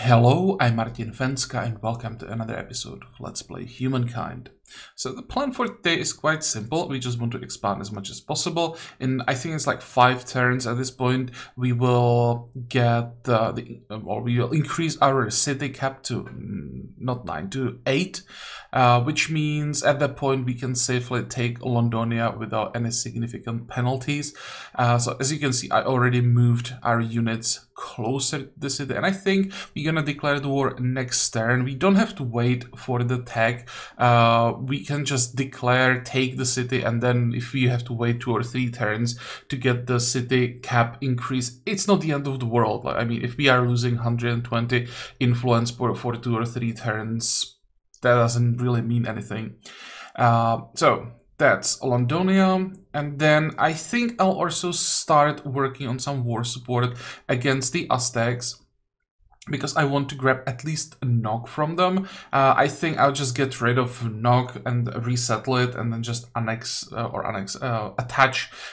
Hello, I'm Martin Fencka and welcome to another episode of Let's Play Humankind. So the plan for today is quite simple. We just want to expand as much as possible. In I think it's like 5 turns at this point, we will get we will increase our city cap to not 9 to 8, which means at that point we can safely take Londonia without any significant penalties. So as you can see, I already moved our units closer to the city, and I think we're gonna declare the war next turn. We don't have to wait for the tag. We can just declare, take the city, and then if we have to wait 2 or 3 turns to get the city cap increase, it's not the end of the world. I mean, if we are losing 120 influence for 2 or 3 turns, that doesn't really mean anything. So that's Londonia, and then I think I'll also start working on some war support against the Aztecs, because I want to grab at least a Nog from them. I think I'll just get rid of Nog and resettle it, and then just attach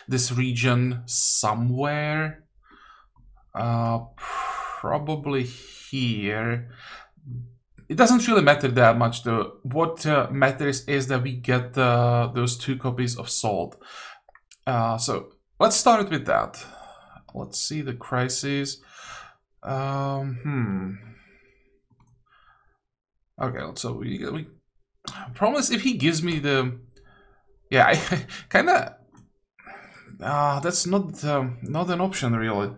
this region somewhere. Probably here. It doesn't really matter that much though. What matters is that we get those 2 copies of salt. So let's start with that. Let's see the crisis. Okay, so we promise if he gives me the, yeah, I kind of that's not an option really,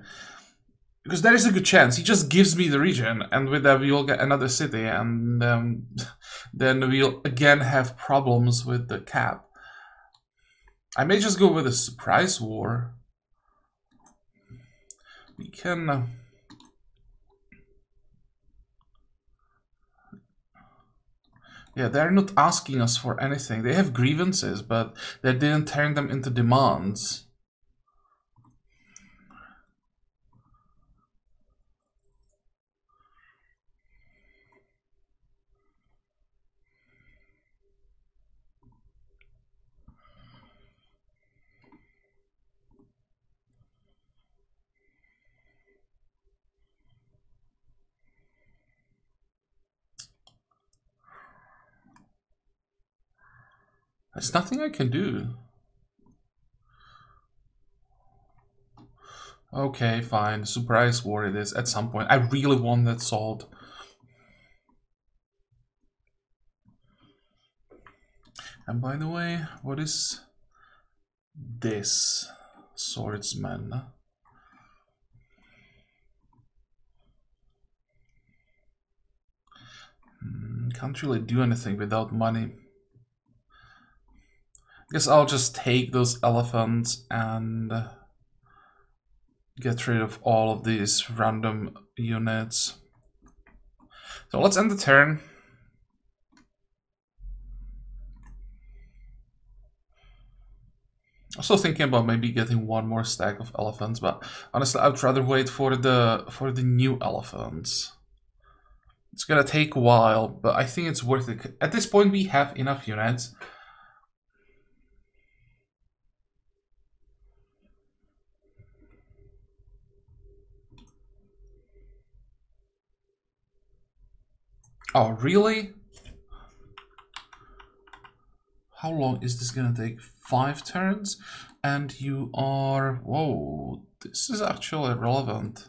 because there is a good chance he just gives me the region, and with that we will get another city, and then we'll again have problems with the cap. I may just go with a surprise war. We can. Yeah, they're not asking us for anything. They have grievances, but they didn't turn them into demands. There's nothing I can do. Okay, fine. Surprise war it is at some point. I really want that salt. And by the way, what is this swordsman? Can't really do anything without money. Guess I'll just take those elephants and get rid of all of these random units. So let's end the turn. Also thinking about maybe getting 1 more stack of elephants, but honestly I'd rather wait for the new elephants. It's gonna take a while, but I think it's worth it. At this point we have enough units. Oh, really? How long is this gonna take? 5 turns? And you are... Whoa, this is actually relevant.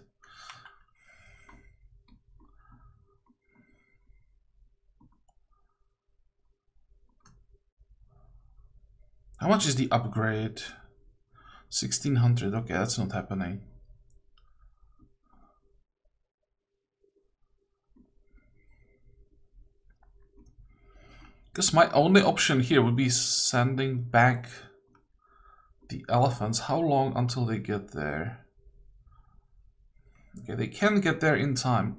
How much is the upgrade? 1600. Okay, that's not happening. Because my only option here would be sending back the elephants. How long until they get there? Okay, they can get there in time.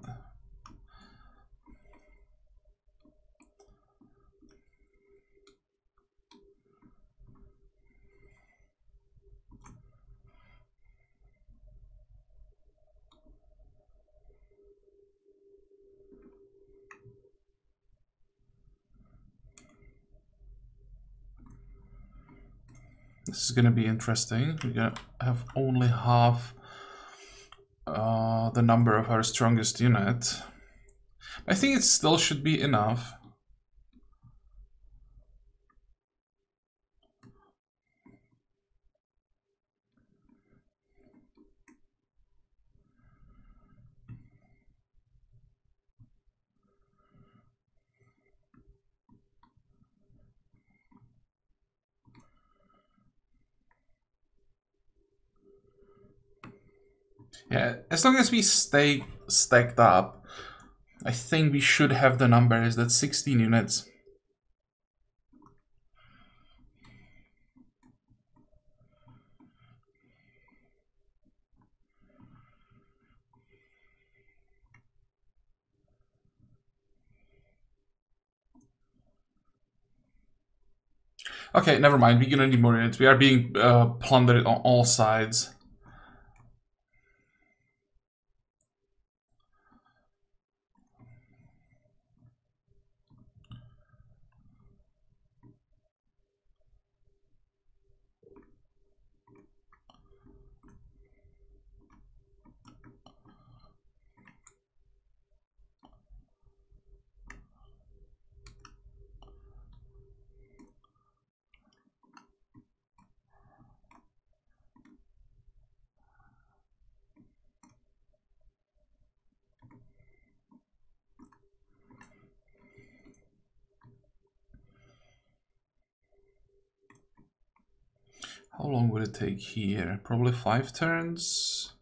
This is going to be interesting. We're going to have only half the number of our strongest unit. I think it still should be enough. Yeah, as long as we stay stacked up, I think we should have the numbers. That's 16 units. Okay, never mind. We're gonna need more units. We are being plundered on all sides. How long would it take here? Probably 5 turns?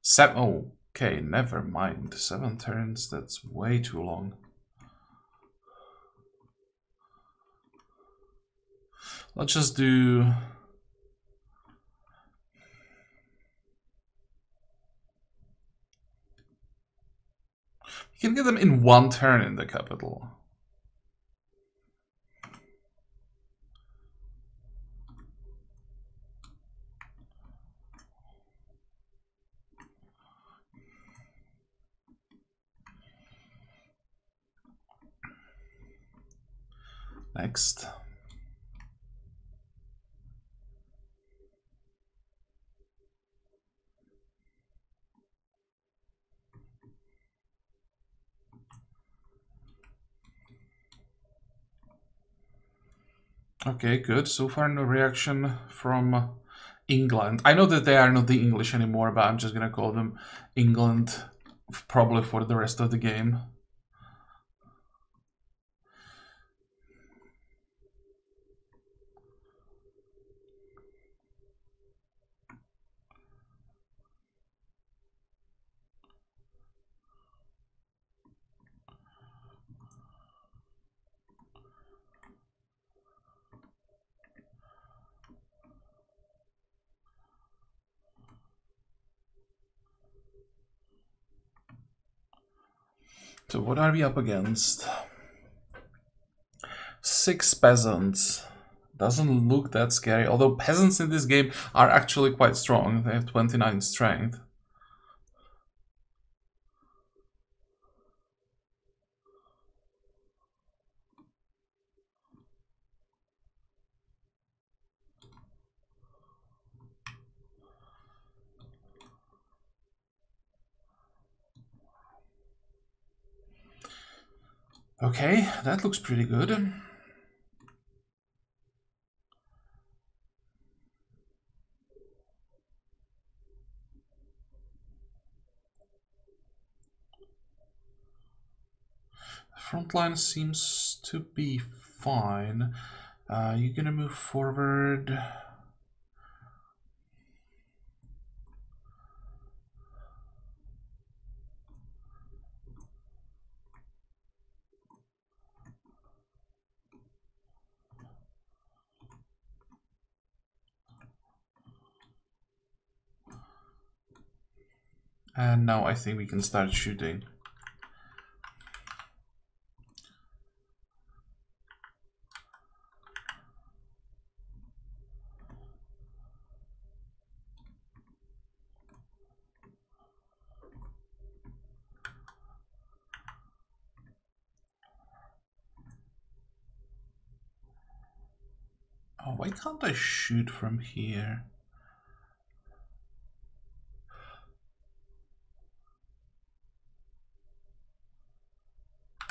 7. Oh, okay, never mind. 7 turns, that's way too long. Let's just do... You can get them in 1 turn in the capital. Next. Okay, good. So far no reaction from England. I know that they are not the English anymore, but I'm just gonna call them England probably for the rest of the game. So what are we up against? 6 peasants. Doesn't look that scary, although peasants in this game are actually quite strong. They have 29 strength. Okay, that looks pretty good. Front line seems to be fine. You're gonna move forward. And now I think we can start shooting. Oh, why can't I shoot from here?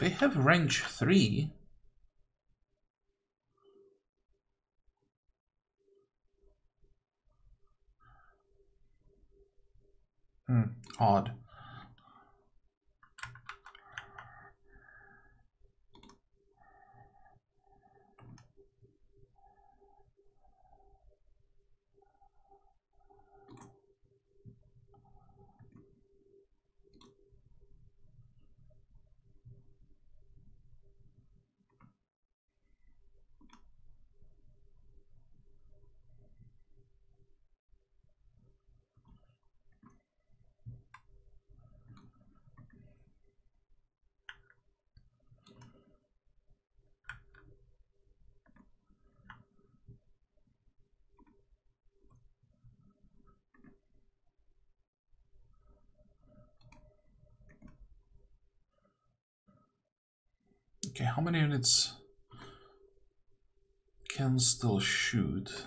They have range 3. Odd. Okay, how many units can still shoot?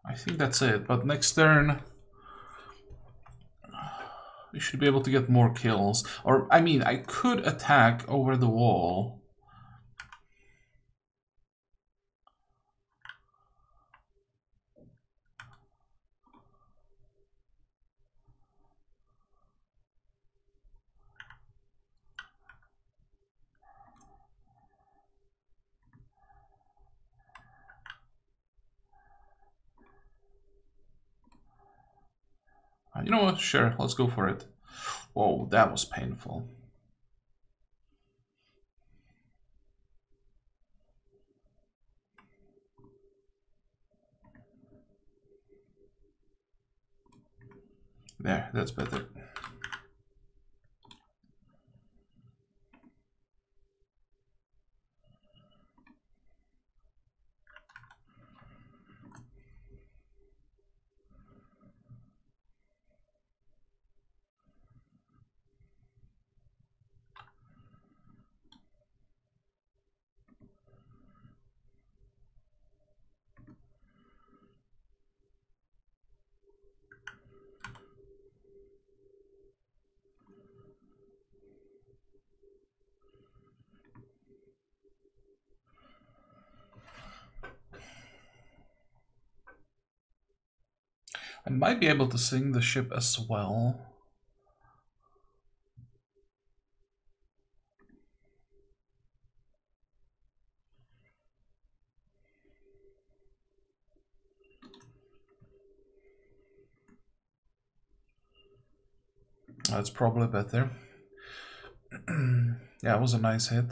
I think that's it, but next turn we should be able to get more kills. Or, I mean, I could attack over the wall. You know what? Sure, let's go for it. Whoa, that was painful. There, that's better. I might be able to sink the ship as well. That's probably better. Yeah, it was a nice hit.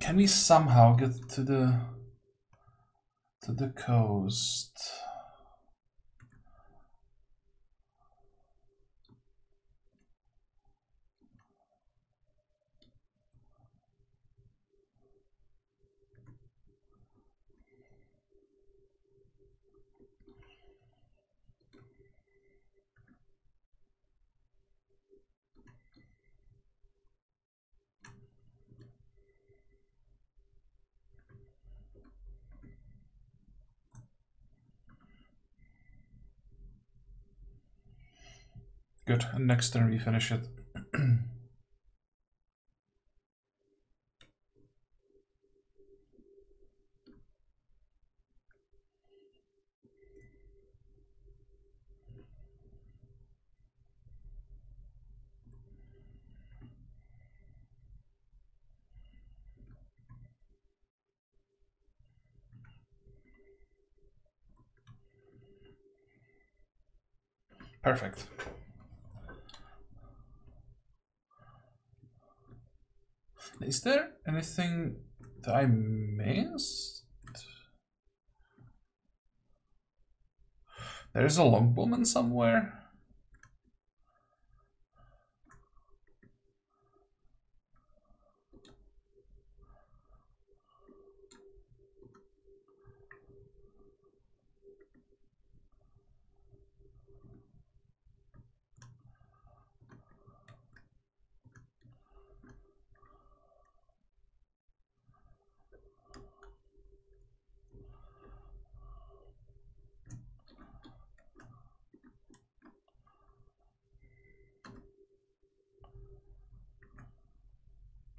Can we somehow get to the coast? Good, and next turn we finish it. Perfect. Is there anything that I missed? There's a longbowman somewhere.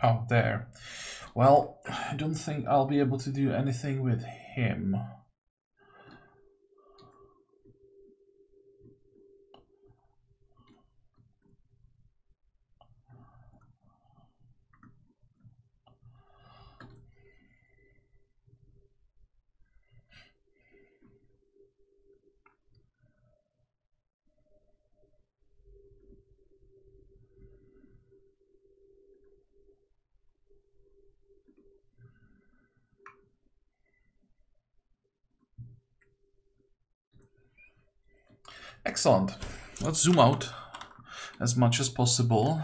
Oh, there. Well, I don't think I'll be able to do anything with him. Excellent. Let's zoom out as much as possible.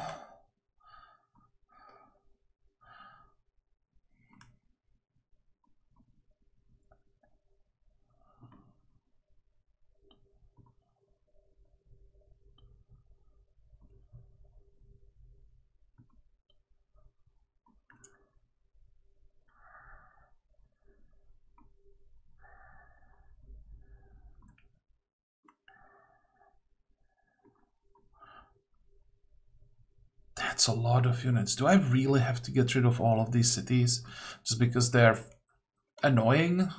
That's a lot of units. Do I really have to get rid of all of these cities just because they're annoying?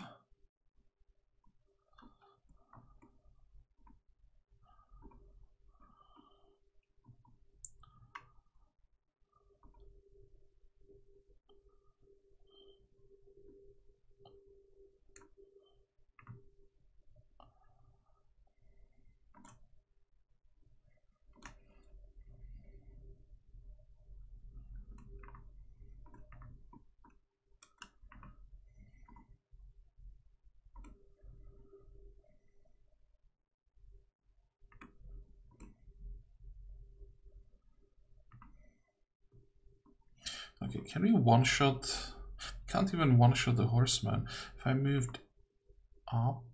Okay, can we one-shot? Can't even one-shot the horseman. If I moved up,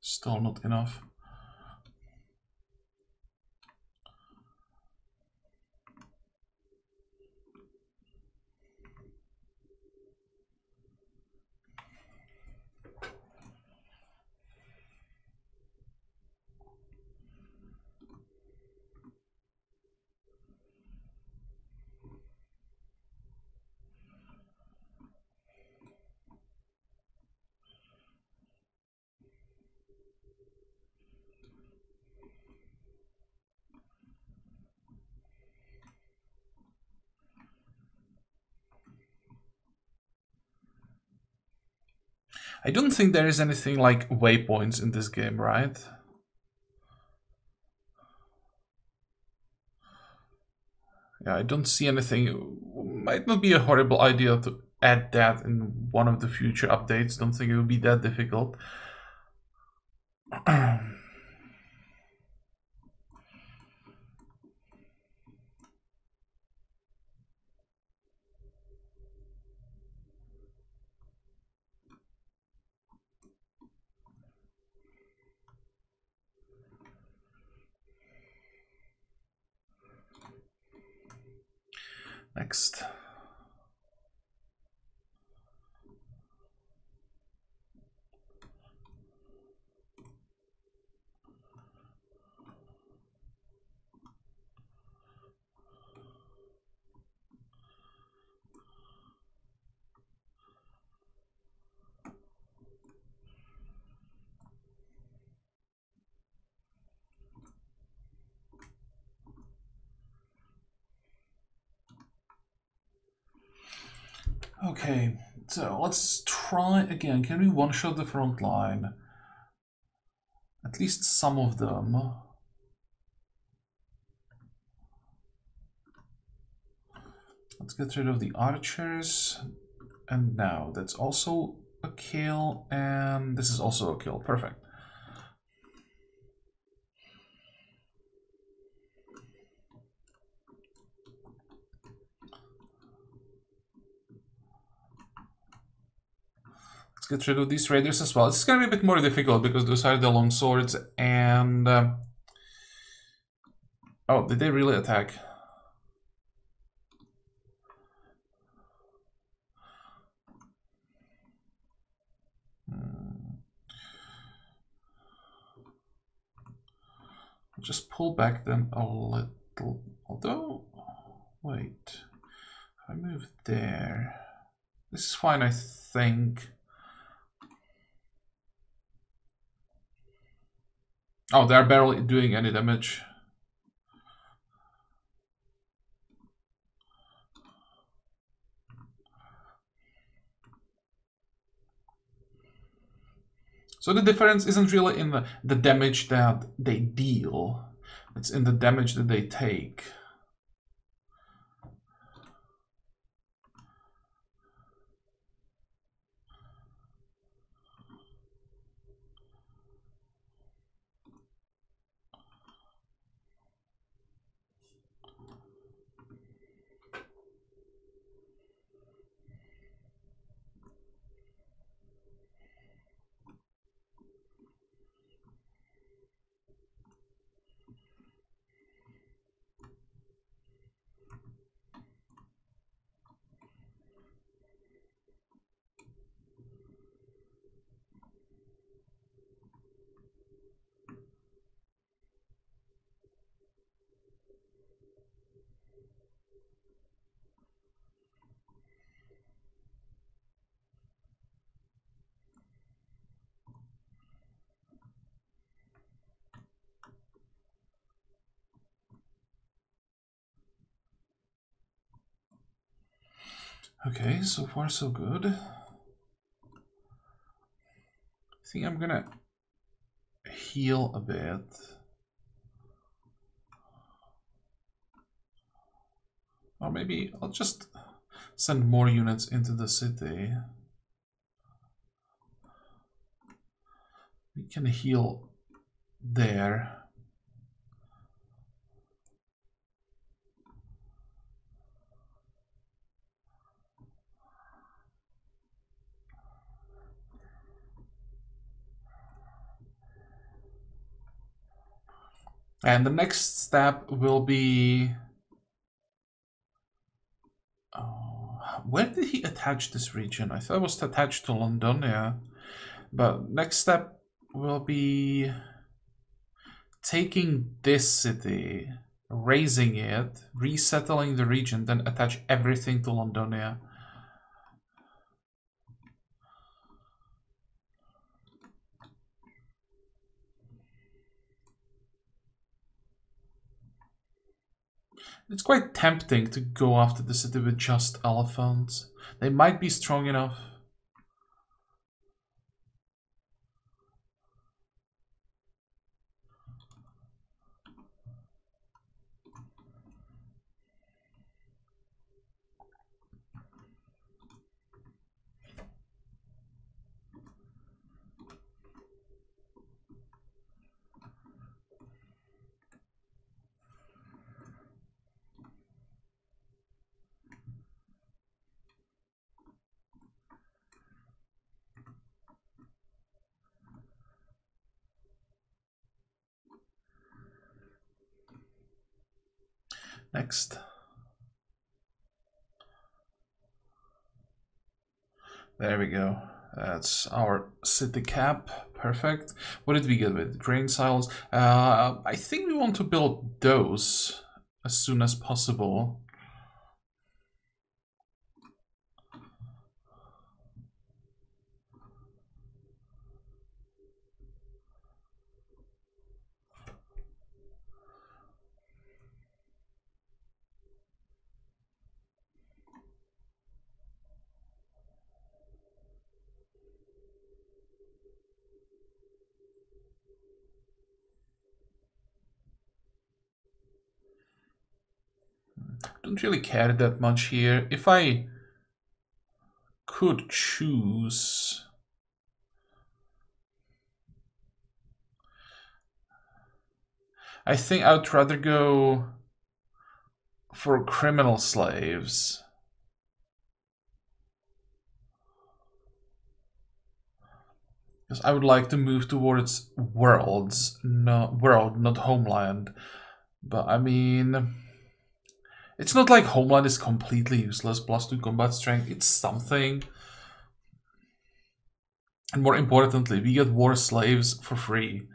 still not enough. I don't think there is anything like waypoints in this game, right? Yeah, I don't see anything. It might not be a horrible idea to add that in one of the future updates. Don't think it would be that difficult. Next. Okay, so let's try again. Can we one-shot the front line? At least some of them. Let's get rid of the archers. And now that's also a kill, and this is also a kill. Perfect. Let's get rid of these raiders as well. It's going to be a bit more difficult because those are the long swords, and oh, did they really attack? Just pull back then a little. Although, wait, if I move there, this is fine, I think. Oh, they're barely doing any damage. So the difference isn't really in the damage that they deal, it's in the damage that they take. Okay, so far so good. I think I'm gonna heal a bit. Or maybe I'll just send more units into the city. We can heal there. And the next step will be... where did he attach this region? I thought it was attached to Londonia. But next step will be taking this city, raising it, resettling the region, then attach everything to Londonia. It's quite tempting to go after the city with just elephants. They might be strong enough. Next. There we go. That's our city cap. Perfect. What did we get with grain silos? I think we want to build those as soon as possible. don't really care that much here. If I could choose, I think I would rather go for criminal slaves. Because I would like to move towards world, not homeland. But I mean, it's not like homeland is completely useless. +2 combat strength, it's something. And more importantly, we get war slaves for free.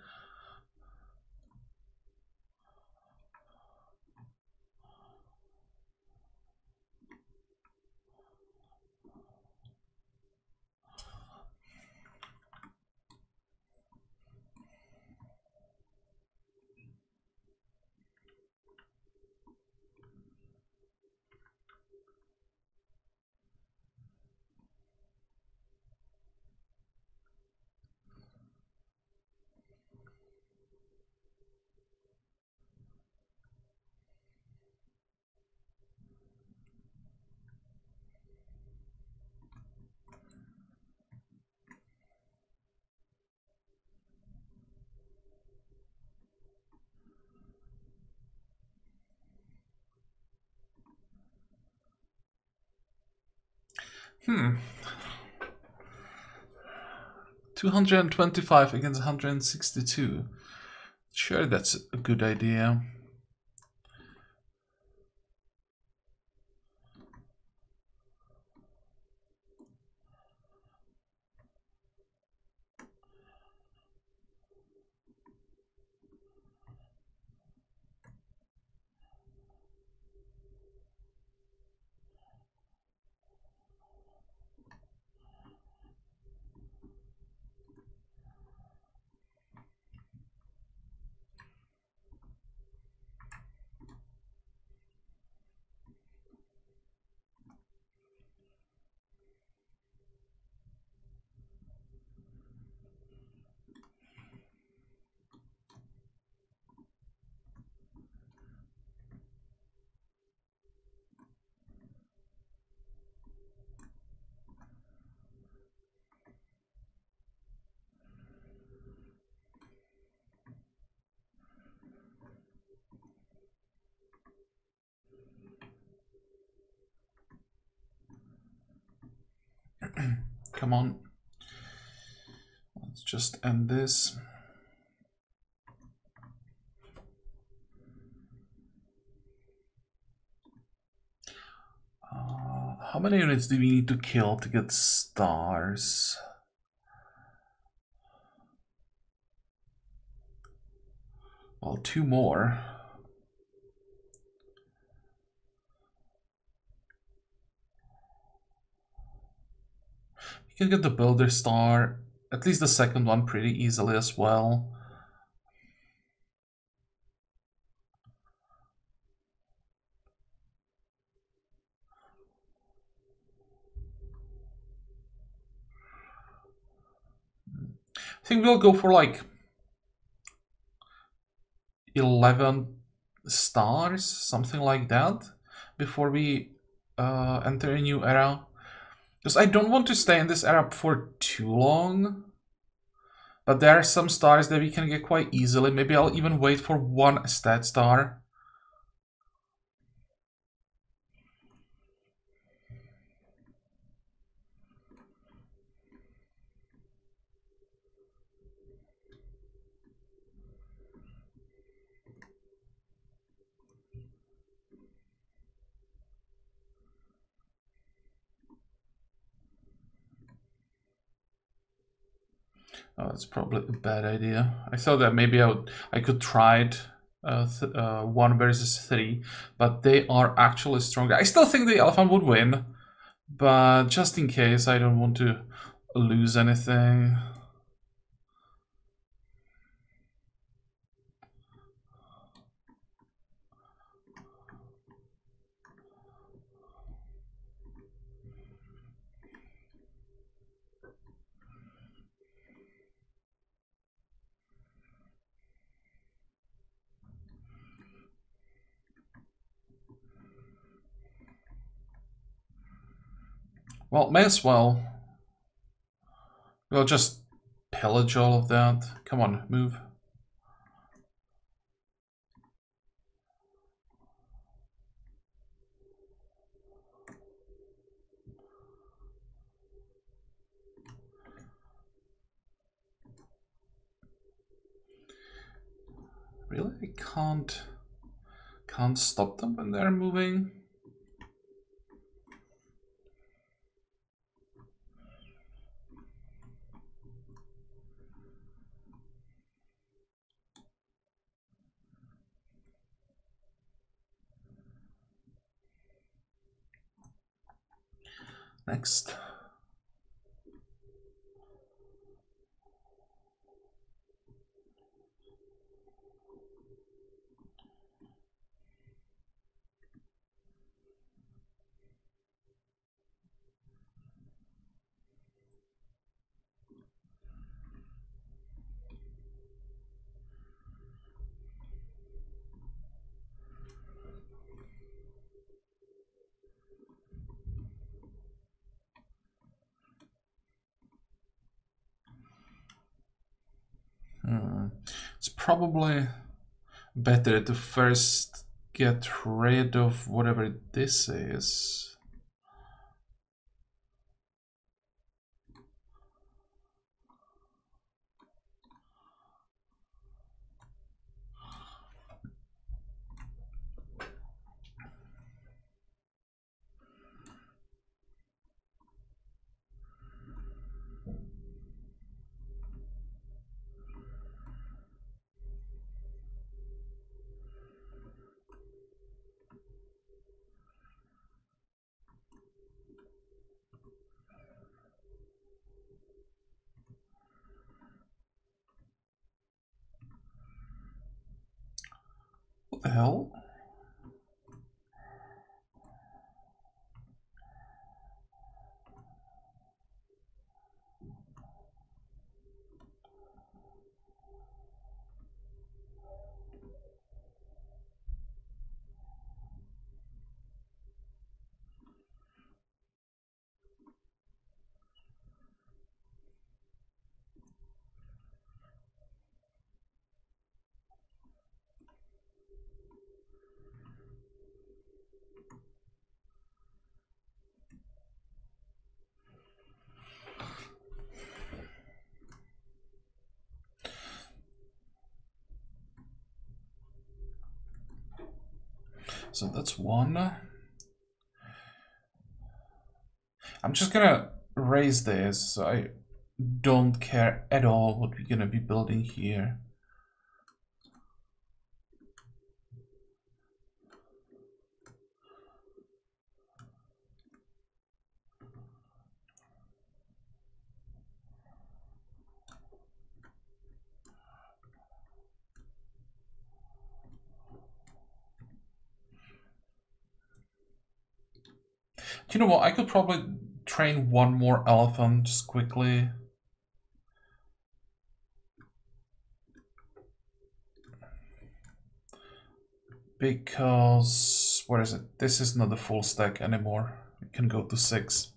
Hmm. 225 against 162. Sure, that's a good idea. Come on. Let's just end this. How many units do we need to kill to get stars? Well, 2 more. You can get the builder star, at least the second one, pretty easily as well. I think we'll go for like 11 stars, something like that, before we enter a new era. Because I don't want to stay in this era for too long. But there are some stars that we can get quite easily. Maybe I'll even wait for 1 stat star. Oh, that's probably a bad idea. I thought that maybe I could try it 1 versus 3, but they are actually stronger. I still think the elephant would win, but just in case, I don't want to lose anything. Well, may as well. We'll just pillage all of that. Come on, move. Really? I can't stop them when they're moving. Next. It's probably better to first get rid of whatever this is. What the hell? So that's one. I'm just gonna raise this, so I don't care at all what we're gonna be building here. Do you know what? I could probably train one more elephant just quickly. Because, where is it? This is not a full stack anymore. It can go to 6.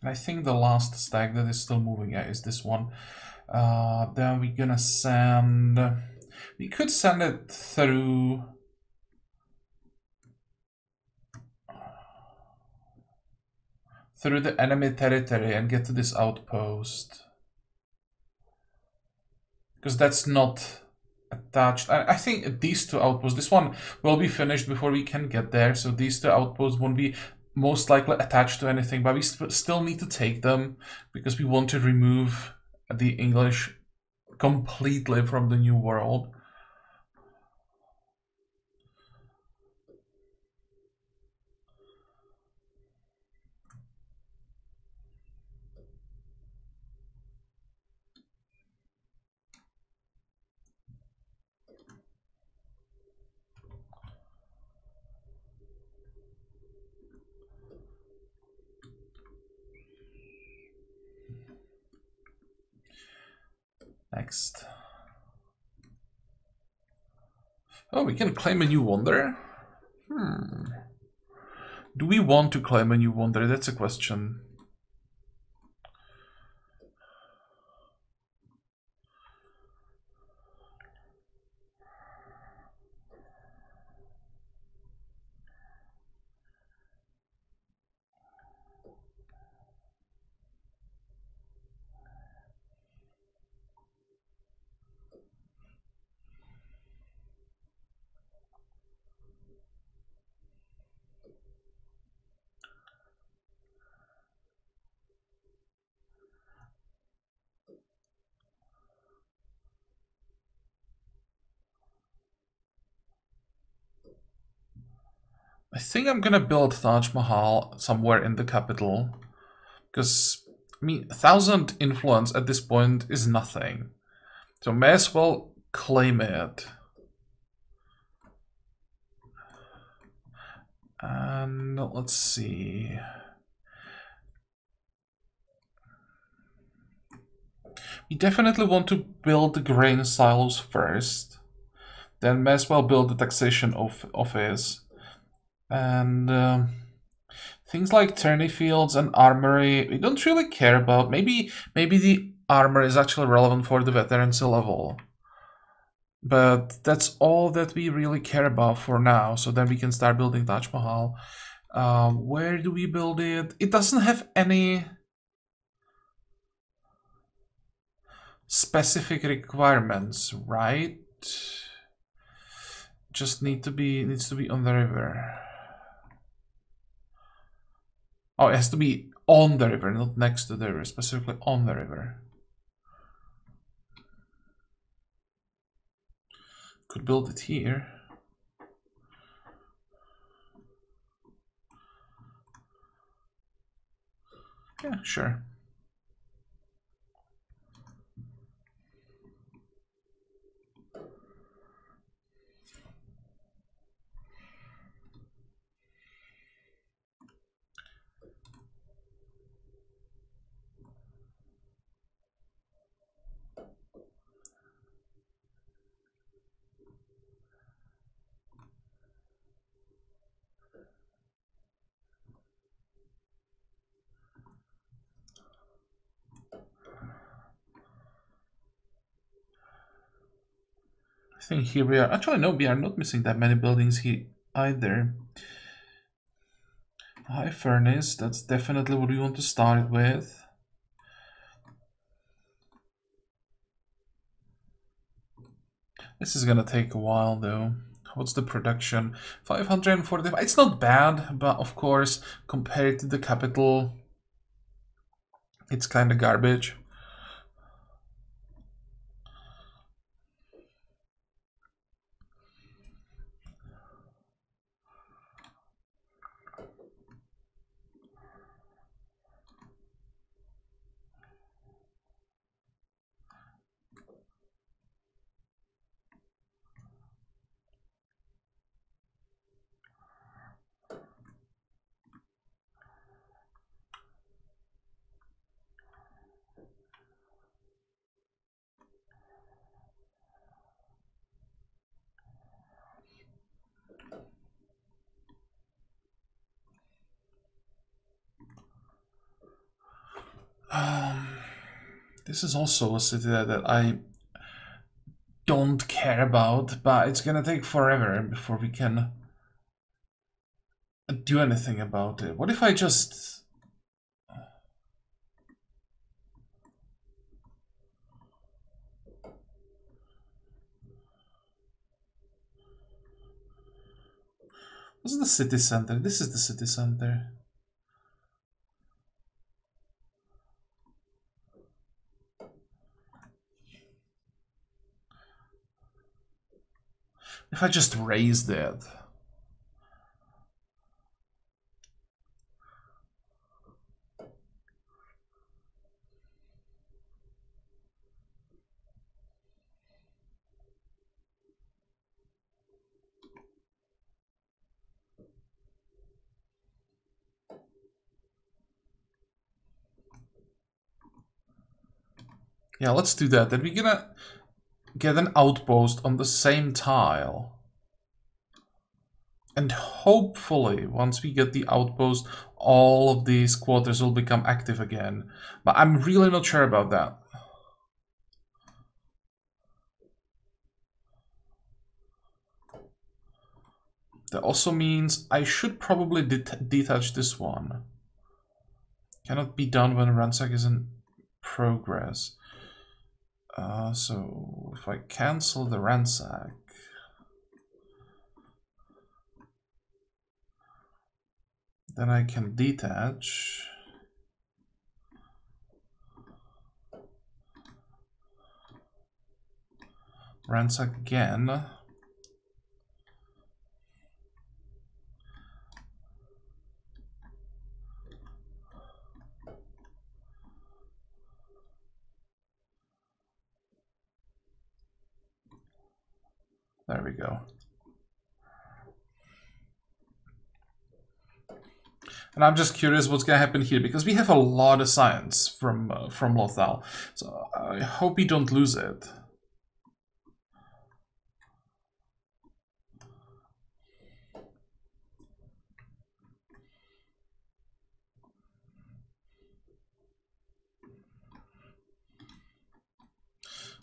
And I think the last stack that is still moving is this one. Then we're gonna send... We could send it through... through the enemy territory and get to this outpost. Because that's not attached. I think these two outposts, this one will be finished before we can get there, so these two outposts won't be most likely attached to anything, but we still need to take them because we want to remove the English completely from the New World. Next. Oh, we can claim a new wonder? Do we want to claim a new wonder? That's a question. I think I'm gonna build Taj Mahal somewhere in the capital, because I mean 1,000 influence at this point is nothing, so may as well claim it. And let's see. We definitely want to build the grain silos first, then may as well build the taxation office. And things like tourney fields and armory, we don't really care about. Maybe the armor is actually relevant for the veterancy level. But that's all that we really care about for now. So then we can start building Taj Mahal. Where do we build it? It doesn't have any specific requirements, right? Just needs to be on the river. Oh, it has to be on the river, not next to the river, specifically on the river. Could build it here. Yeah, sure. I think here we are. Actually, no, we are not missing that many buildings here either. High furnace, that's definitely what we want to start with. This is gonna take a while though. What's the production? 545. It's not bad, but of course, compared to the capital, it's kind of garbage. This is also a city that I don't care about, but it's gonna take forever before we can do anything about it. What if I just... What's the city center? This is the city center. If I just raised it. Yeah, let's do that. Then we're gonna get an outpost on the same tile. And hopefully, once we get the outpost, all of these quarters will become active again. But I'm really not sure about that. That also means I should probably detach this one. Cannot be done when ransack is in progress. So if I cancel the ransack, then I can detach. Ransack again. There we go. And I'm just curious what's going to happen here, because we have a lot of science from Lothal. So I hope we don't lose it.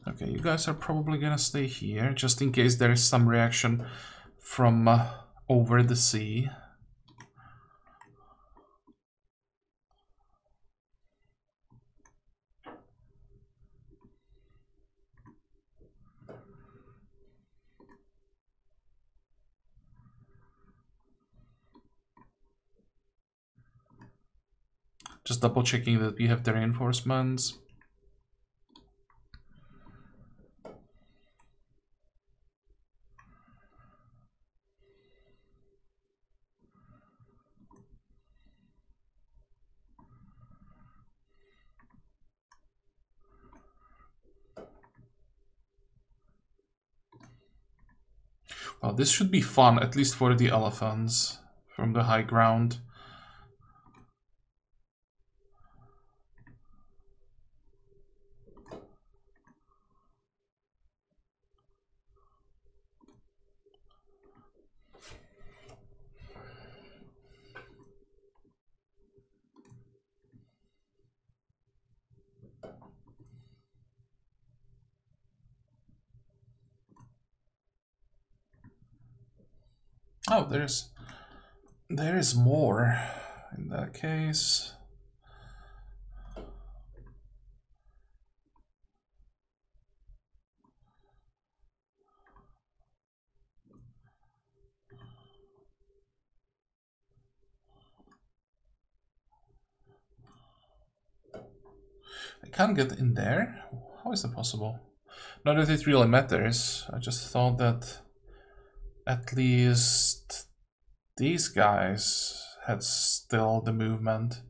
Okay, you guys are probably going to stay here, just in case there is some reaction from over the sea. Just double checking that we have the reinforcements. Well, this should be fun, at least for the elephants from the high ground. Oh, there is more in that case. I can't get in there? How is that possible? Not that it really matters. I just thought that at least these guys had still the movement.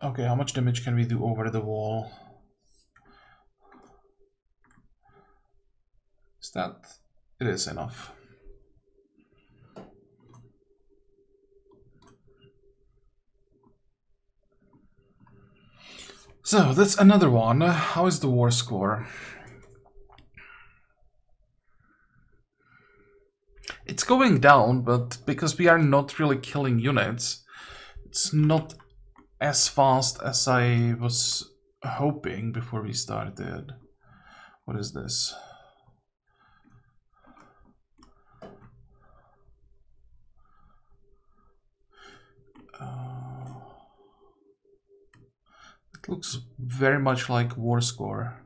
Okay, how much damage can we do over the wall? Is that... It is enough. So, that's another one. How is the war score? It's going down, but because we are not really killing units, it's not as fast as I was hoping before we started. What is this? It looks very much like war score.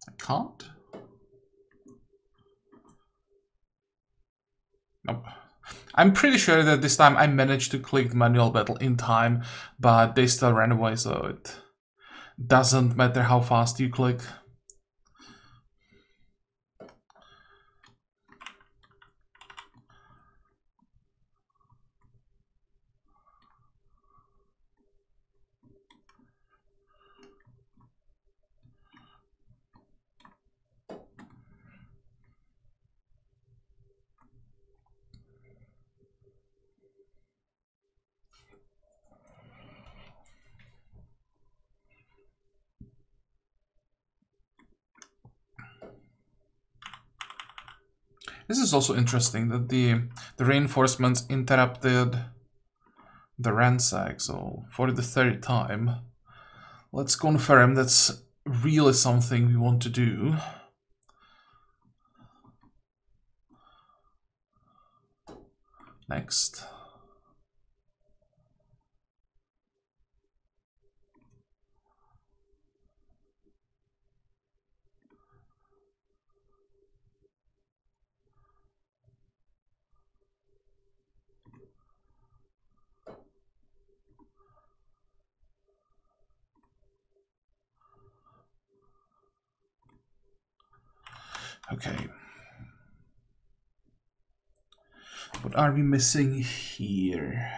I can't. Nope. I'm pretty sure that this time I managed to click manual battle in time, but they still ran away, so it doesn't matter how fast you click. This is also interesting that the reinforcements interrupted the ransack, so for the third time. Let's confirm that's really something we want to do. Next. Okay. What are we missing here?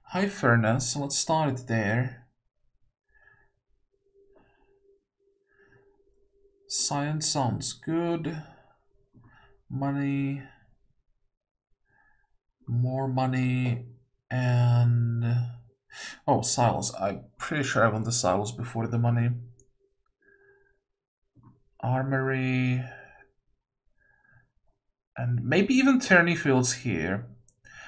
High furnace, let's start there. Science sounds good. Money. More money. And... oh, silos. I'm pretty sure I want the silos before the money. Armory. And maybe even Tyranny fields here.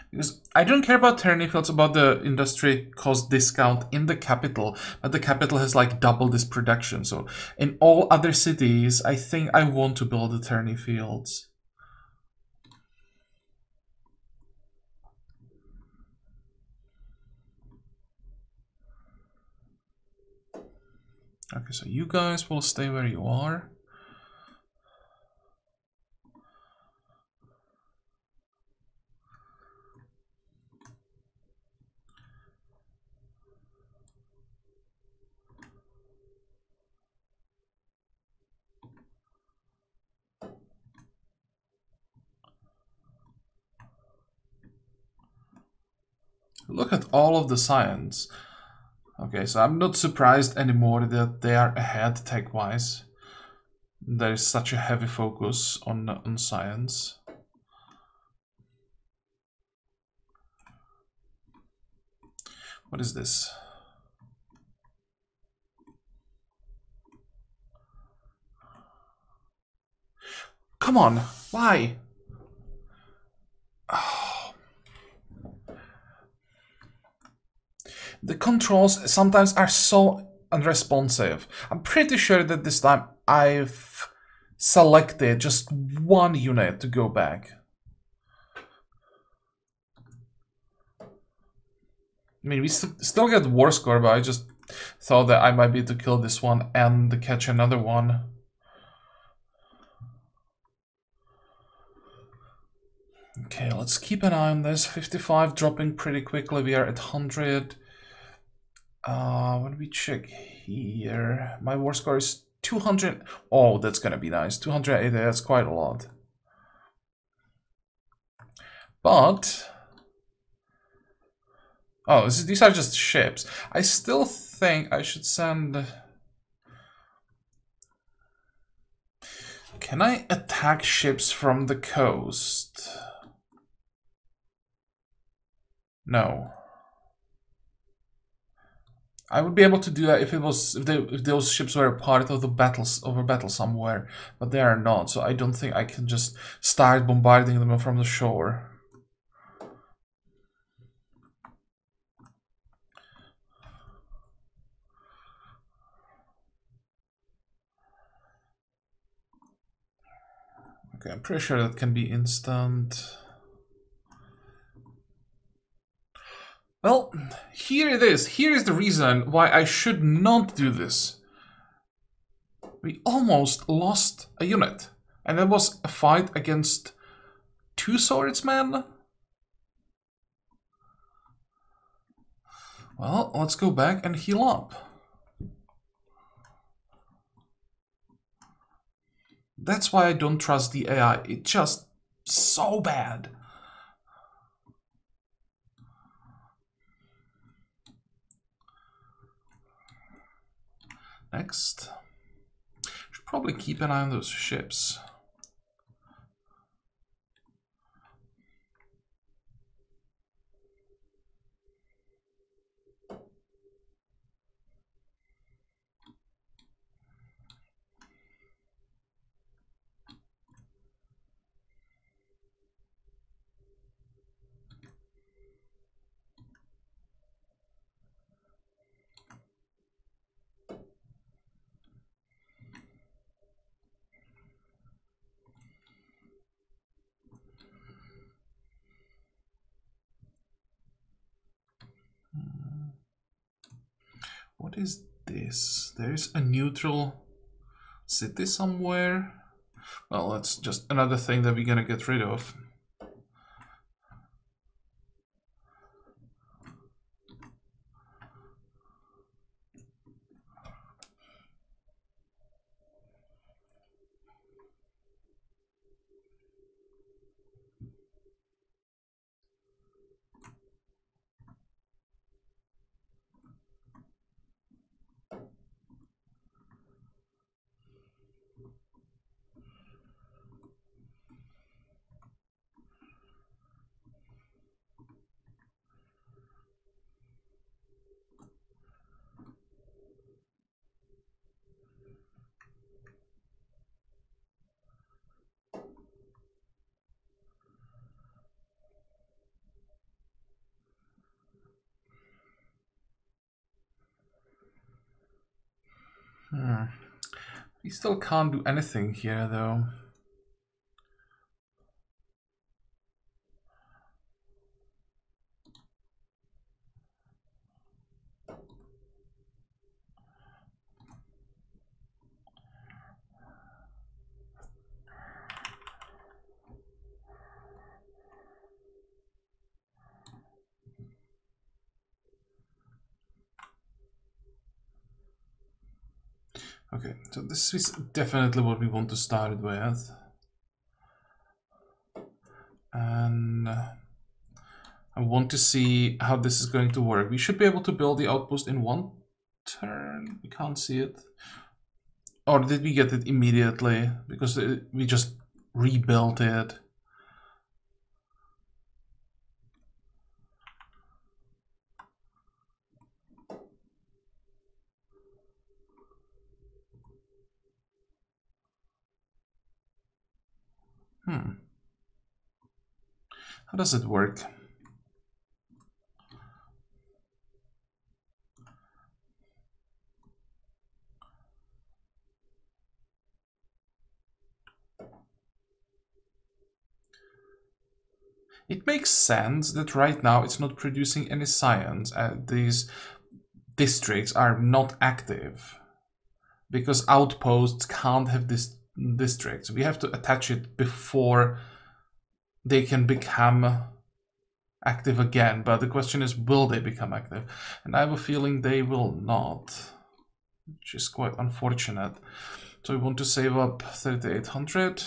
Because I don't care about Tyranny fields, about the industry cost discount in the capital, but the capital has like double this production. So in all other cities, I think I want to build the Tyranny fields. Okay, so you guys will stay where you are. Look at all of the science. Okay, so I'm not surprised anymore that they are ahead tech-wise. There is such a heavy focus on science. What is this? Come on, why? Oh. The controls sometimes are so unresponsive. I'm pretty sure that this time I've selected just one unit to go back. I mean, we still get war score, but I just thought that I might be able to kill this one and catch another one. Okay, let's keep an eye on this. 55 dropping pretty quickly. We are at 100. When we check here, my war score is 200. Oh, that's gonna be nice. 280, that's quite a lot. But... oh, these are just ships. I still think I should send... Can I attack ships from the coast? No. I would be able to do that if if those ships were part of the battle somewhere, but they are not. So I don't think I can just start bombarding them from the shore. Okay, I'm pretty sure that can be instant. Well, here it is. Here is the reason why I should not do this. We almost lost a unit. And that was a fight against 2 swordsmen. Well, let's go back and heal up. That's why I don't trust the AI. It's just so bad. Next. Should probably keep an eye on those ships. What is this? There's a neutral city somewhere. Well, that's just another thing that we're gonna get rid of. We still can't do anything here, though. Okay, so this is definitely what we want to start with. And I want to see how this is going to work. We should be able to build the outpost in 1 turn. We can't see it. Or did we get it immediately? Because we just rebuilt it. How does it work? It makes sense that right now it's not producing any science. These districts are not active because outposts can't have this districts. We have to attach it before they can become active again. But the question is, will they become active? And I have a feeling they will not, which is quite unfortunate. So we want to save up 3,800.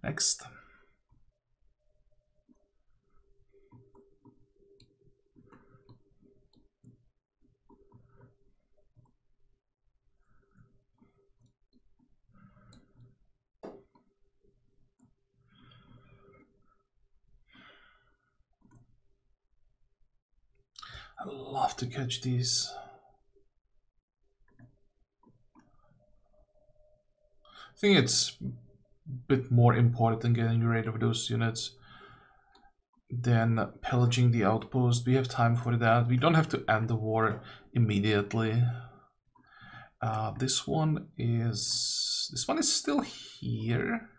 Next. I love to catch these. I think it's a bit more important than getting rid of those units than pillaging the outpost. We have time for that. We don't have to end the war immediately. This one is still here.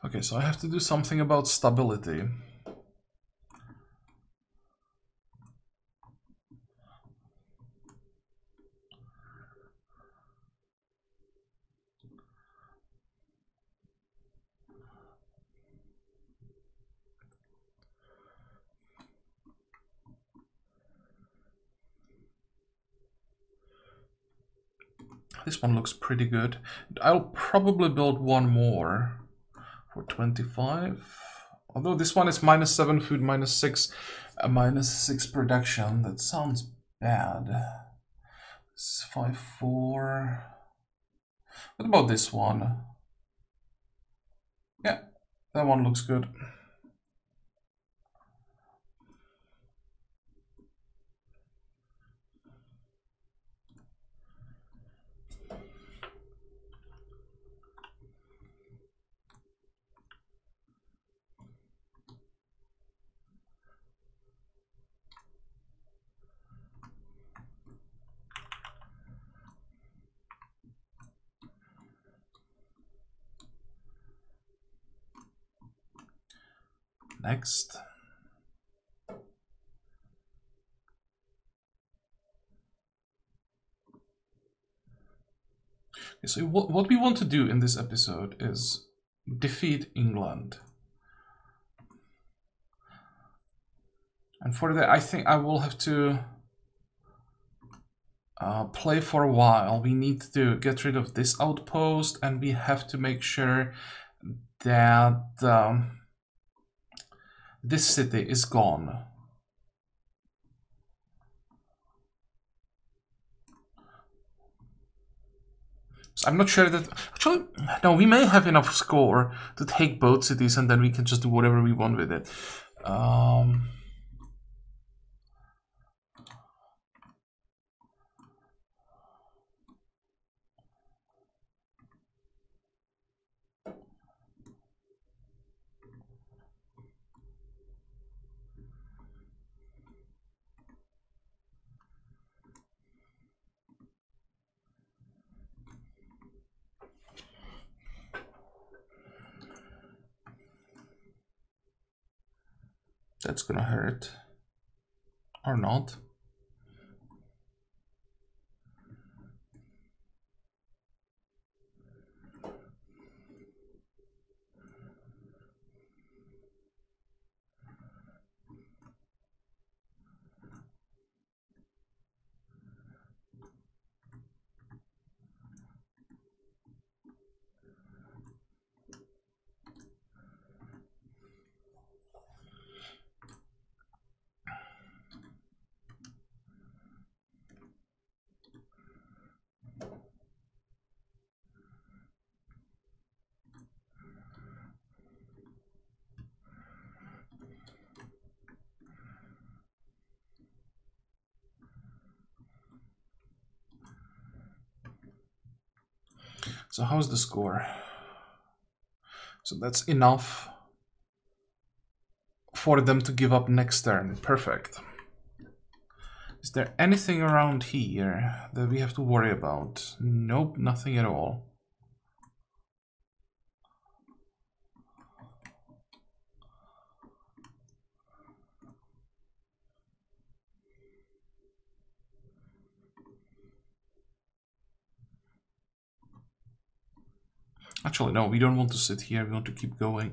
Okay, so I have to do something about stability. This one looks pretty good. I'll probably build one more for 25. Although this one is -7 food, -6, -6 production. That sounds bad. This is 5-4. What about this one? Yeah, that one looks good. Next. Okay, so what we want to do in this episode is defeat England. And for that, I think I will have to play for a while. We need to get rid of this outpost, and we have to make sure that this city is gone. So I'm not sure that... Actually, no, we may have enough score to take both cities, and then we can just do whatever we want with it. That's gonna hurt. Or not. So how's the score? So that's enough for them to give up next turn. Perfect. Is there anything around here that we have to worry about? Nope, nothing at all. Actually, no, we don't want to sit here. We want to keep going.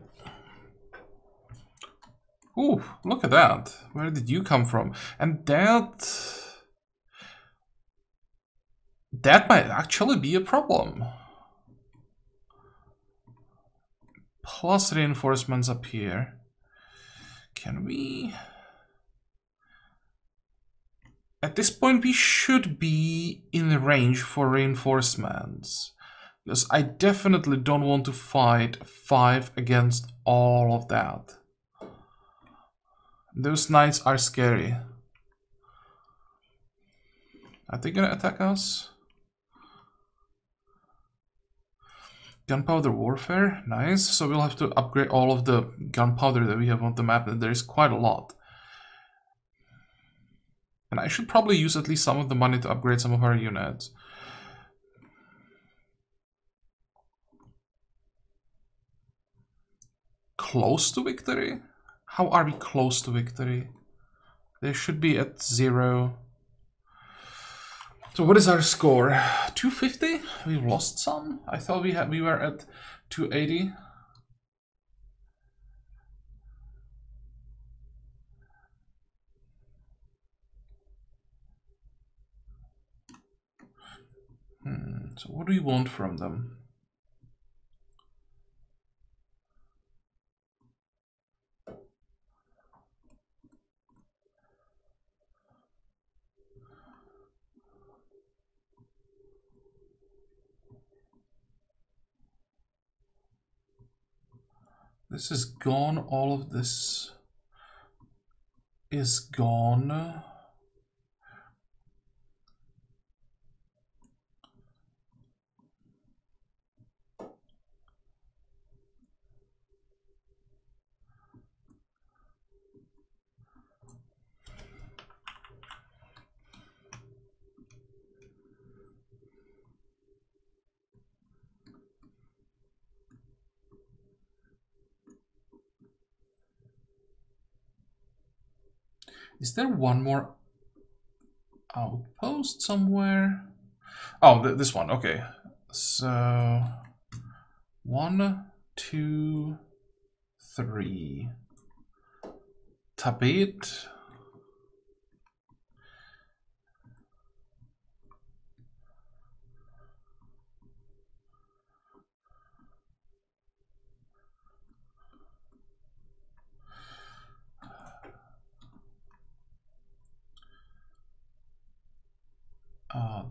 Ooh, look at that. Where did you come from? And that might actually be a problem. Plus reinforcements up here. Can we... At this point, we should be in the range for reinforcements. Because I definitely don't want to fight 5 against all of that. Those knights are scary. Are they gonna attack us? Gunpowder warfare, nice. So we'll have to upgrade all of the gunpowder that we have on the map, and there is quite a lot. And I should probably use at least some of the money to upgrade some of our units. Close to victory? How are we close to victory? They should be at 0. So what is our score? 250? We've lost some? I thought we were at 280. So what do we want from them? This is gone. All of this is gone. Is there one more outpost somewhere? Oh, this one. Okay. So 1, 2, 3. Tabit.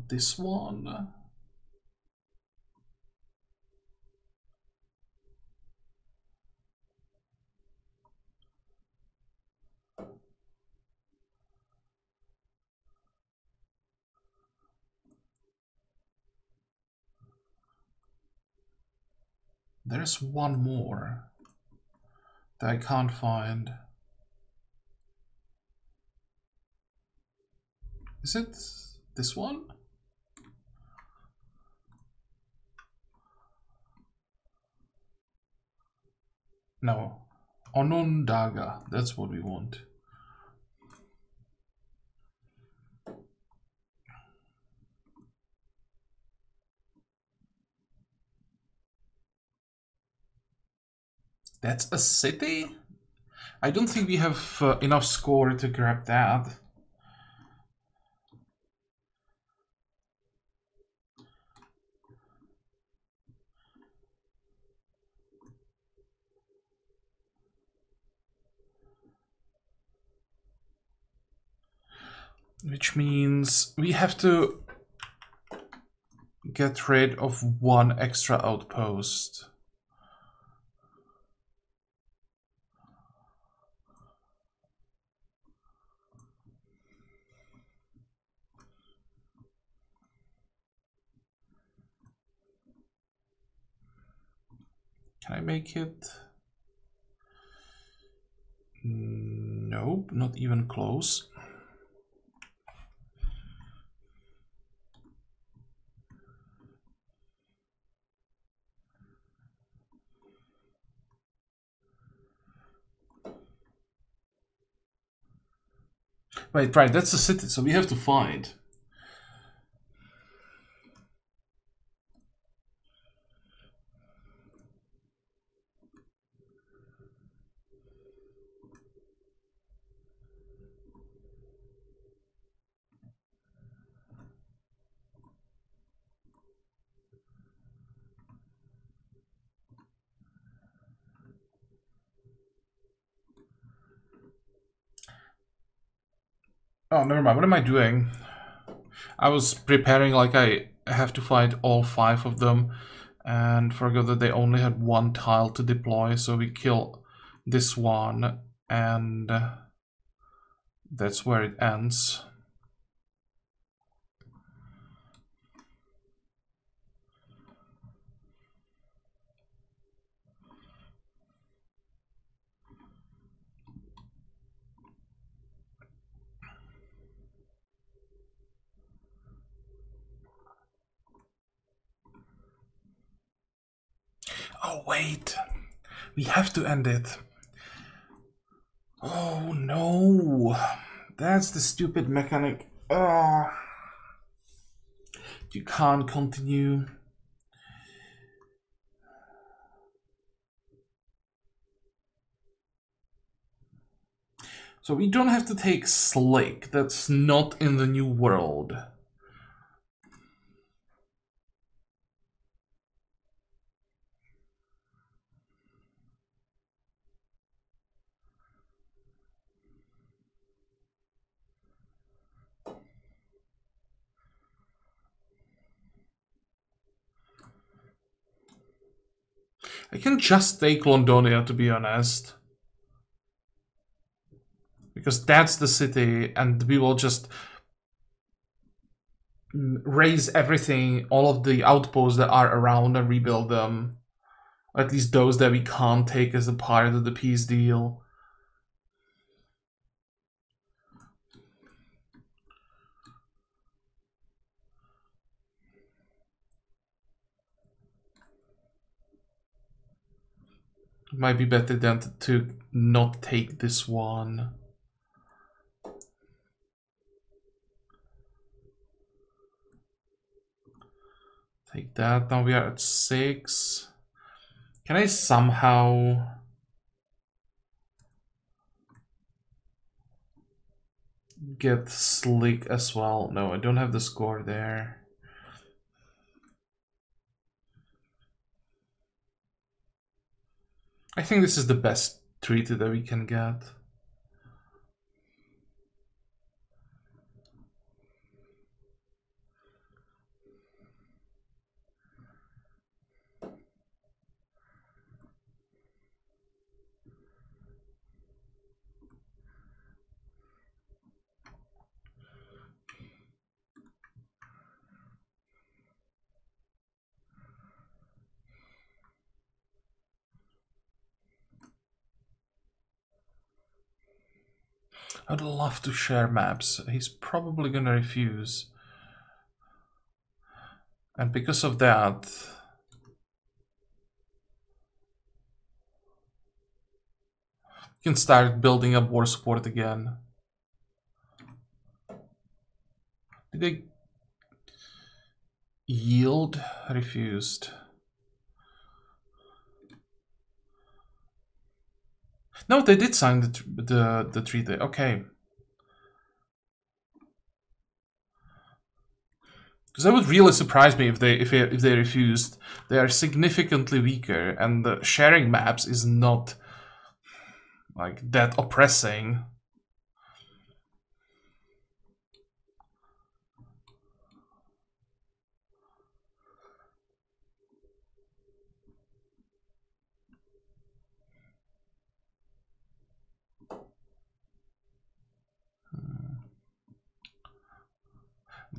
This one. There's one more that I can't find. Is it this one? No. Onondaga. That's what we want. That's a city? I don't think we have enough score to grab that. Which means we have to get rid of one extra outpost. Can I make it? Nope, not even close. Right, that's a city, so we have to find. Oh, never mind. What am I doing? I was preparing like I have to fight all 5 of them, and forgot that they only had 1 tile to deploy, so we kill this one, and that's where it ends. Oh wait, we have to end it. Oh no, that's the stupid mechanic. Oh, you can't continue. So we don't have to take Slick, that's not in the new world. I can just take Londonia, to be honest. Because that's the city, and we will just raise everything, all of the outposts that are around, and rebuild them. Or at least those that we can't take as a part of the peace deal. It might be better than to not take this one. Take that. Now we are at 6. Can I somehow get Slick as well? No, I don't have the score there. I think this is the best treaty that we can get. I'd love to share maps. He's probably gonna refuse. And because of that, you can start building up war support again. Did they yield? Refused. No, they did sign the treaty. Okay. Because that would really surprise me if they refused. They are significantly weaker, and the sharing maps is not like that oppressing.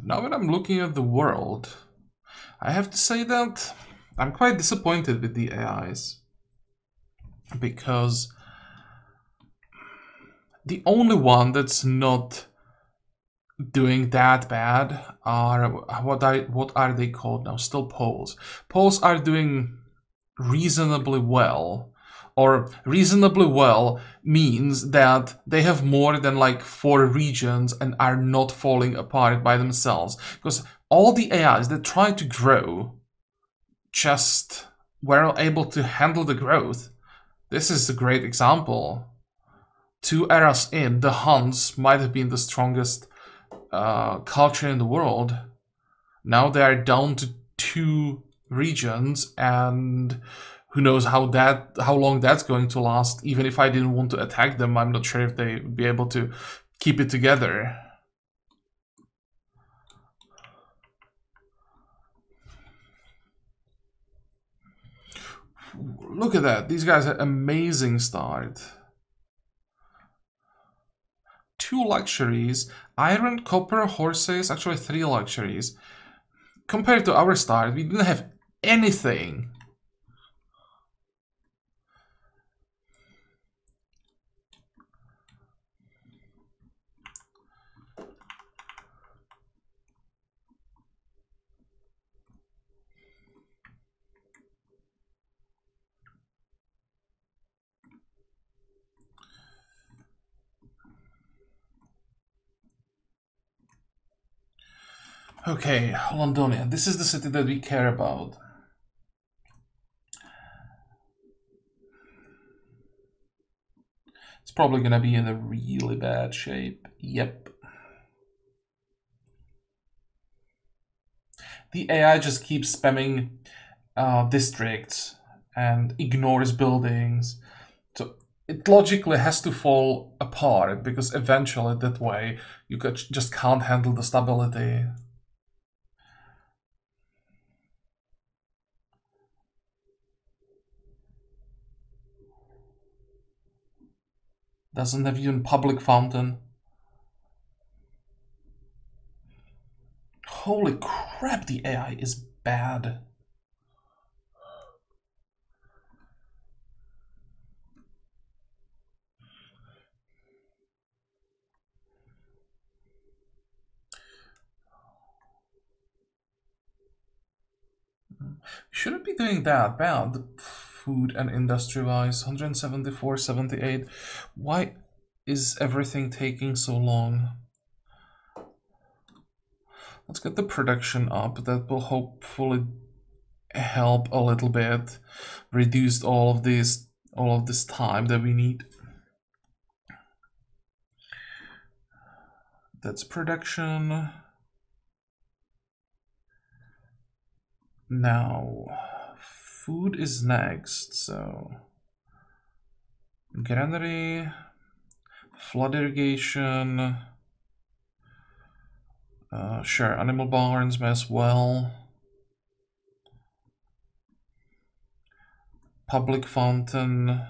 Now when I'm looking at the world, I have to say that I'm quite disappointed with the AIs. Because the only one that's not doing that bad are, what are they called now? Still Poles. Poles are doing reasonably well. Or reasonably well means that they have more than like 4 regions and are not falling apart by themselves. Because all the AIs that try to grow just were able to handle the growth. This is a great example. 2 eras in, the Huns might have been the strongest culture in the world. Now they are down to 2 regions, and who knows how long that's going to last. Even if I didn't want to attack them, I'm not sure if they would be able to keep it together. Look at that. These guys are amazing start. 2 luxuries. Iron, copper, horses. Actually 3 luxuries. Compared to our start, we didn't have anything. Okay, Londonia. This is the city that we care about. It's probably gonna be in a really bad shape. Yep. The AI just keeps spamming districts and ignores buildings. So it logically has to fall apart because eventually that way you just can't handle the stability. Doesn't have even public fountain. Holy crap, the AI is bad. Shouldn't be doing that bad. Food and industry-wise, 174, 78. Why is everything taking so long? Let's get the production up. That will hopefully help a little bit. Reduce all of this time that we need. That's production. Now, food is next, so granary, flood irrigation, sure, animal barns may as well, public fountain.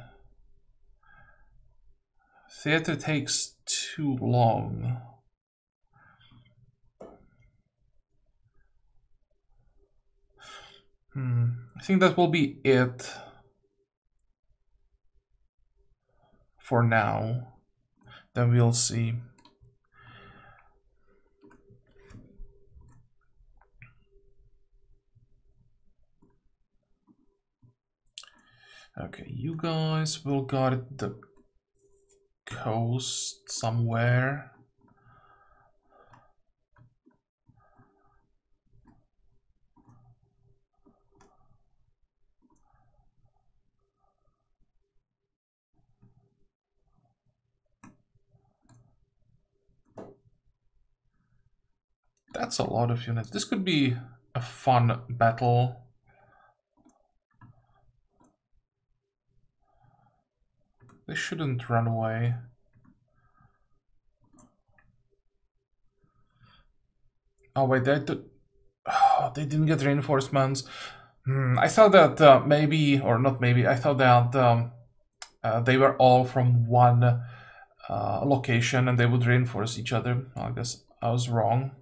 Theater takes too long. I think that will be it for now. Then we'll see. Okay, you guys will guard the coast somewhere. That's a lot of units. This could be a fun battle. They shouldn't run away. Oh wait, they didn't get reinforcements. I thought that maybe, or not maybe, I thought that they were all from one location and they would reinforce each other. I guess I was wrong.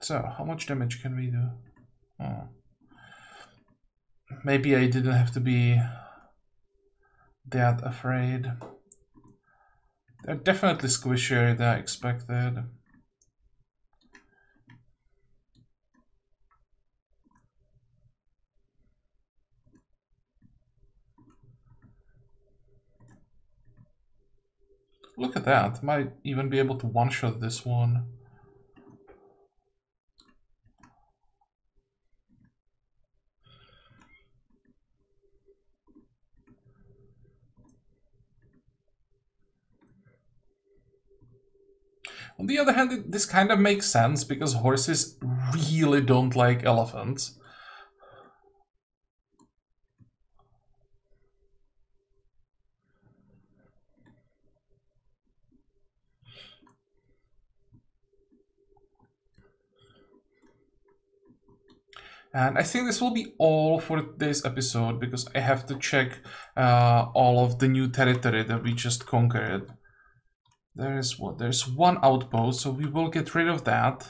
So, how much damage can we do? Oh. Maybe I didn't have to be that afraid. They're definitely squishier than I expected. Look at that. Might even be able to one-shot this one. On the other hand, this kind of makes sense because horses really don't like elephants. And I think this will be all for this episode, because I have to check all of the new territory that we just conquered. There's what? There's one outpost, so we will get rid of that.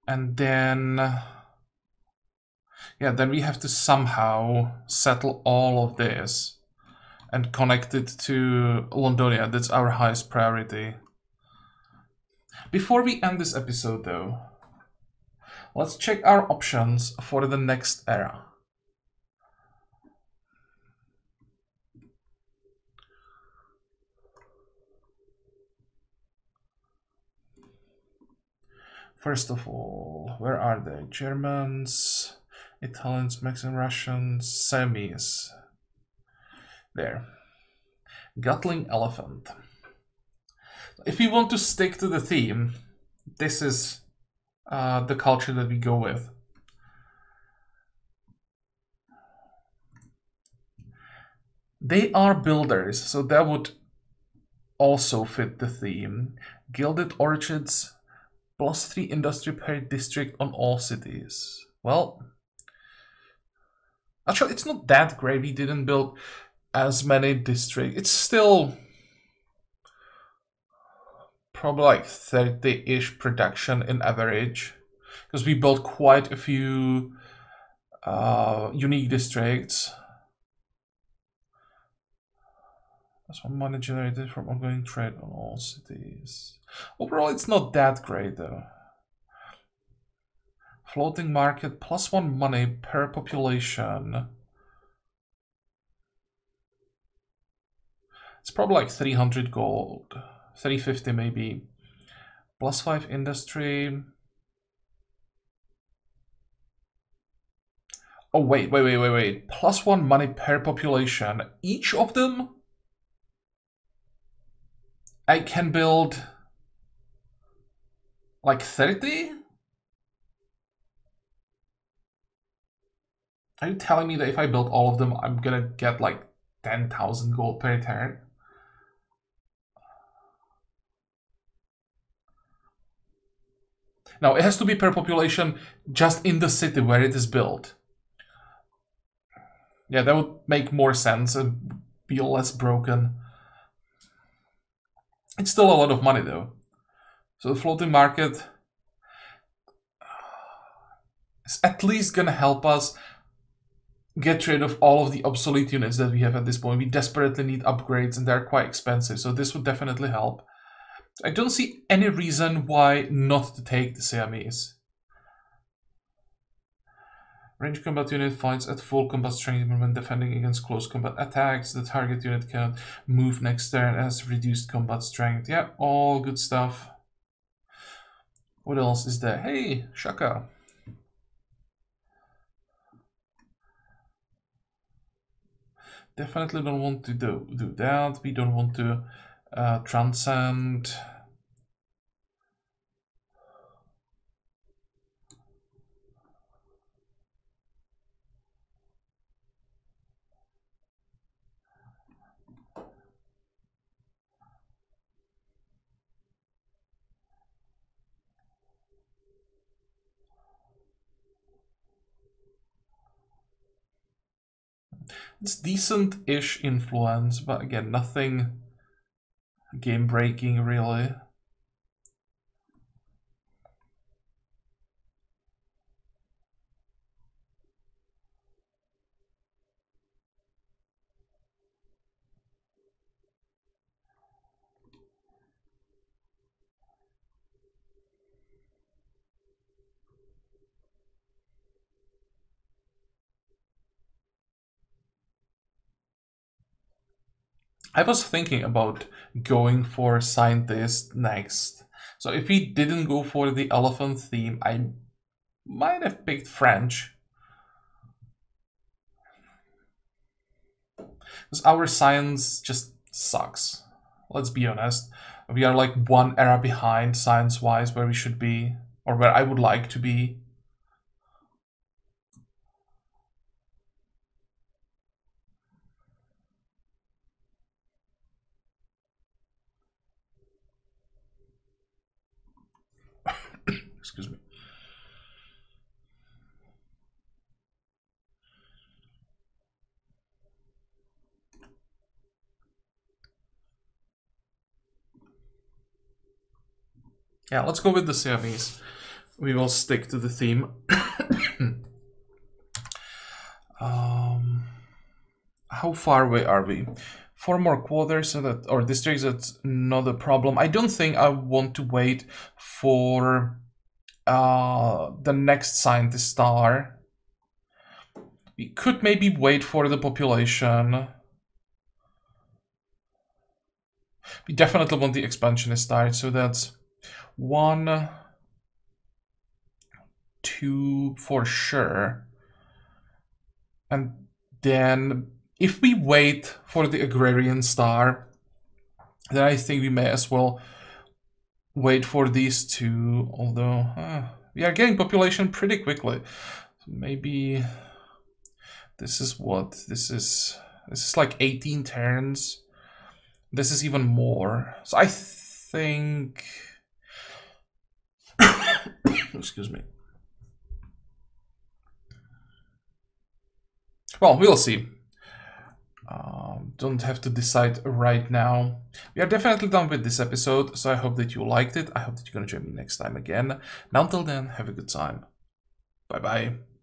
And then... yeah, then we have to somehow settle all of this and connect it to Londonia. That's our highest priority. Before we end this episode, though, let's check our options for the next era. First of all, where are they? Germans, Italians, Mexicans, Russians, Semis. There. Gatling Elephant. If we want to stick to the theme, this is the culture that we go with. They are builders, so that would also fit the theme. Gilded Orchards, +3 industry per district on all cities. Well, actually, it's not that great. We didn't build as many districts. It's still probably like 30-ish production in average, because we built quite a few unique districts. That's one money generated from ongoing trade on all cities. Overall, it's not that great though. Floating market, +1 money per population. It's probably like 300 gold, 350 maybe. +5 industry. Oh, wait. +1 money per population. Each of them, I can build like 30? Are you telling me that if I build all of them, I'm gonna get like 10,000 gold per turn? Now, it has to be per population just in the city where it is built. Yeah, that would make more sense and be less broken. It's still a lot of money though. So the floating market is at least gonna help us get rid of all of the obsolete units that we have at this point. We desperately need upgrades and they're quite expensive, so this would definitely help. I don't see any reason why not to take the Siamese. Range combat unit fights at full combat strength when defending against close combat attacks. The target unit cannot move next turn as reduced combat strength. Yeah, all good stuff. What else is there? Hey, Shaka. Definitely don't want to do that. We don't want to transcend. It's decent-ish influence, but again, nothing game-breaking really. I was thinking about going for scientist next. So if we didn't go for the elephant theme, I might have picked French. Because our science just sucks. Let's be honest. We are like one era behind science-wise where we should be, or where I would like to be. Excuse me. Yeah, let's go with the Siamese. We will stick to the theme. How far away are we? 4 more quarters, so that, or districts, that's not a problem. I don't think I want to wait for the next scientist star. We could maybe wait for the population. We definitely want the expansionist star, so that's 1, 2 for sure. And then if we wait for the agrarian star, then I think we may as well wait for these two, although we are getting population pretty quickly. So maybe this is what? This is like 18 turns. This is even more. So I think... Excuse me. Well, we'll see. Don't have to decide right now. We are definitely done with this episode, so I hope that you liked it. I hope that you're going to join me next time again. And until then, have a good time. Bye-bye.